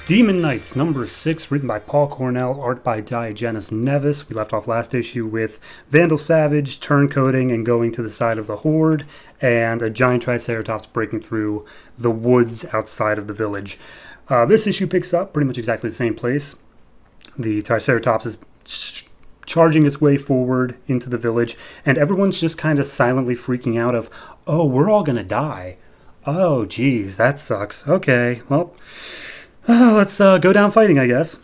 Demon Knights, number 6, written by Paul Cornell, art by Diogenes Nevis. We left off last issue with Vandal Savage turncoating and going to the side of the Horde, and a giant Triceratops breaking through the woods outside of the village. This issue picks up pretty much exactly the same place. The Triceratops is charging its way forward into the village, and everyone's just kind of silently freaking out of, oh, we're all going to die. Oh, geez, that sucks. Okay, well... let's go down fighting, I guess.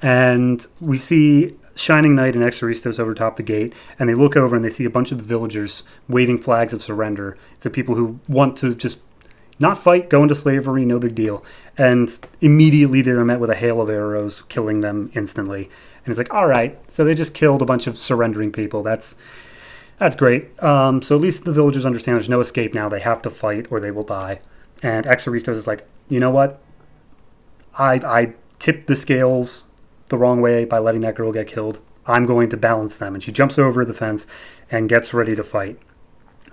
And we see Shining Knight and Exoristos over top the gate, and they look over and they see a bunch of the villagers waving flags of surrender. It's the people who want to just not fight, go into slavery, no big deal. And immediately they are met with a hail of arrows, killing them instantly. And it's like, all right, so they just killed a bunch of surrendering people. That's great. So at least the villagers understand there's no escape now. They have to fight or they will die. And Exoristos is like, you know what? I tipped the scales the wrong way by letting that girl get killed. I'm going to balance them. And she jumps over the fence and gets ready to fight.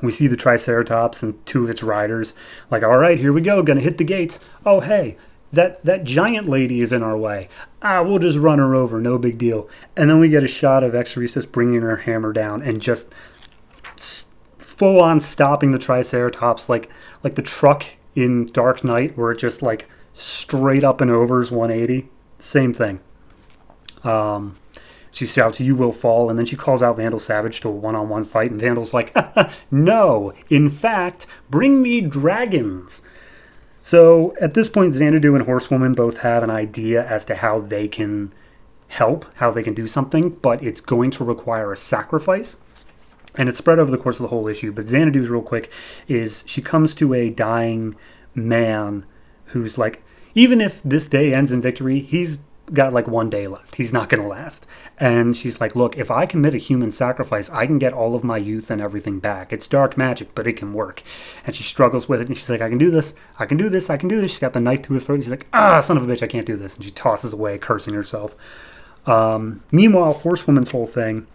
We see the Triceratops and two of its riders. Like, all right, here we go. Gonna hit the gates. Oh, hey, that giant lady is in our way. We'll just run her over. No big deal. And then we get a shot of Exoristos bringing her hammer down and just full on stopping the Triceratops like the truck in Dark Knight where it just like straight up and overs 180. Same thing. She shouts, "You will fall," and then she calls out Vandal Savage to a one-on-one fight, and Vandal's like, no, in fact, bring me dragons. So at this point, Xanadu and Horsewoman both have an idea as to how they can help, how they can do something, but it's going to require a sacrifice. And it's spread over the course of the whole issue, but Xanadu's real quick is she comes to a dying man who's like, even if this day ends in victory, he's got like 1 day left. He's not going to last. And she's like, look, if I commit a human sacrifice, I can get all of my youth and everything back. It's dark magic, but it can work. And she struggles with it, and she's like, I can do this. I can do this. I can do this. She's got the knife to his throat, and she's like, son of a bitch, I can't do this. And she tosses away, cursing herself. Meanwhile, Horsewoman's whole thing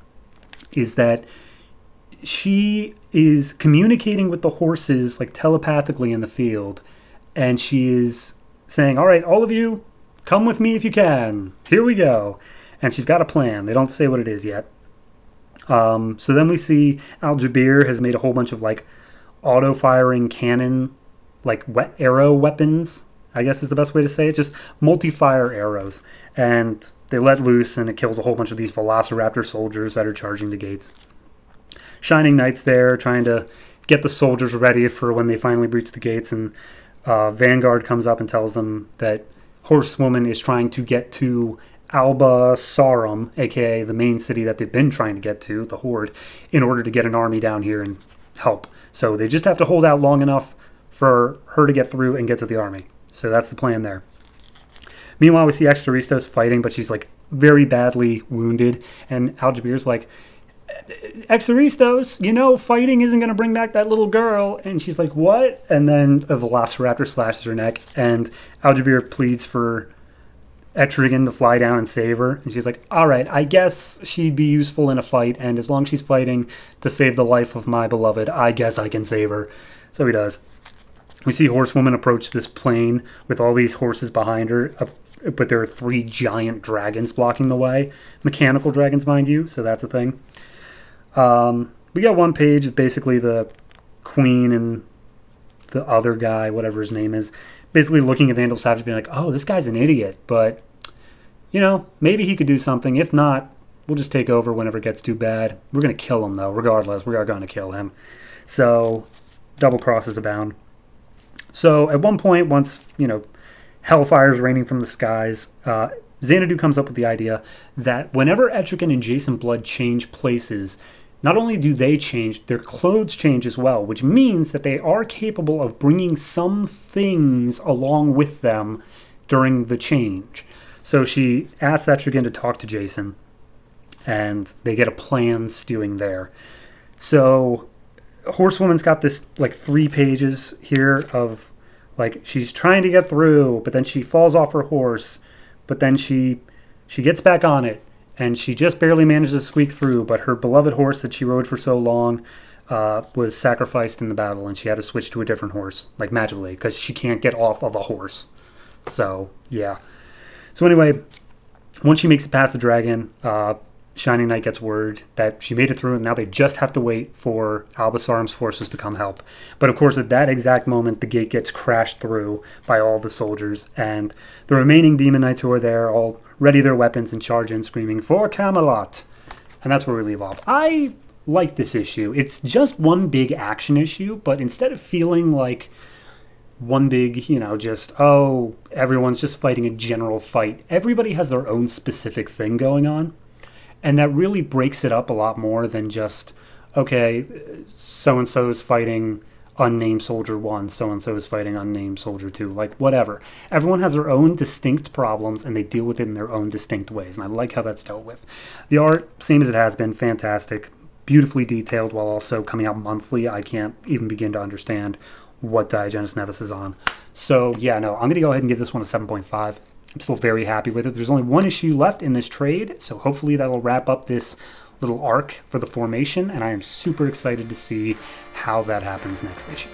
is that she is communicating with the horses like telepathically in the field, and she is saying, all right, all of you, come with me if you can. Here we go. And she's got a plan. They don't say what it is yet. So then we see Al-Jabir has made a whole bunch of like auto-firing cannon, like arrow weapons, I guess is the best way to say it. Just multi-fire arrows. And they let loose, and it kills a whole bunch of these Velociraptor soldiers that are charging the gates. Shining Knight's there trying to get the soldiers ready for when they finally breach the gates, and Vanguard comes up and tells them that Horsewoman is trying to get to Alba Sarum, aka the main city that they've been trying to get to, the Horde, in order to get an army down here and help. So they just have to hold out long enough for her to get through and get to the army. So that's the plan there. Meanwhile, we see Exoristos fighting, but she's like very badly wounded, and Al-Jabir's like, Exoristos, fighting isn't going to bring back that little girl. And she's like, what? And then a Velociraptor slashes her neck, and Al-Jabir pleads for Etrigan to fly down and save her. And she's like, all right, I guess she'd be useful in a fight, and as long as she's fighting to save the life of my beloved, I guess I can save her. So he does. We see Horsewoman approach this plane with all these horses behind her, but there are 3 giant dragons blocking the way. Mechanical dragons, mind you, so that's a thing. We got one page of basically the queen and the other guy, whatever his name is, basically looking at Vandal Savage being like, oh, this guy's an idiot, but, maybe he could do something. If not, we'll just take over whenever it gets too bad. We're going to kill him, though, regardless. We are going to kill him. So, double crosses abound. So, at one point, once, hellfire's raining from the skies, Xanadu comes up with the idea that whenever Etrigan and Jason Blood change places, not only do they change, their clothes change as well, which means that they are capable of bringing some things along with them during the change. So she asks Etrigan to talk to Jason, and they get a plan stewing there. So Horsewoman's got this like 3 pages here of like she's trying to get through, but then she falls off her horse, but then she gets back on it, and she just barely manages to squeak through, but her beloved horse that she rode for so long was sacrificed in the battle, and she had to switch to a different horse, like magically, because she can't get off of a horse. So, yeah. So anyway, once she makes it past the dragon, Shining Knight gets word that she made it through, and now they just have to wait for Albasarm's forces to come help. But of course, at that exact moment, the gate gets crashed through by all the soldiers, and the remaining demon knights who are there all ready their weapons and charge in, screaming, "For Camelot!" And that's where we leave off. I like this issue. It's just one big action issue, but instead of feeling like one big, just, oh, everyone's just fighting a general fight, everybody has their own specific thing going on. And that really breaks it up a lot more than just, okay, so-and-so is fighting unnamed soldier 1, so-and-so is fighting unnamed soldier 2, like whatever. Everyone has their own distinct problems and they deal with it in their own distinct ways. And I like how that's dealt with. The art, same as it has been, fantastic, beautifully detailed while also coming out monthly. I can't even begin to understand what Diogenes Nevis is on. So yeah, no, I'm going to go ahead and give this one a 7.5. I'm still very happy with it. There's only one issue left in this trade, so hopefully that will wrap up this little arc for the formation, and I am super excited to see how that happens next issue.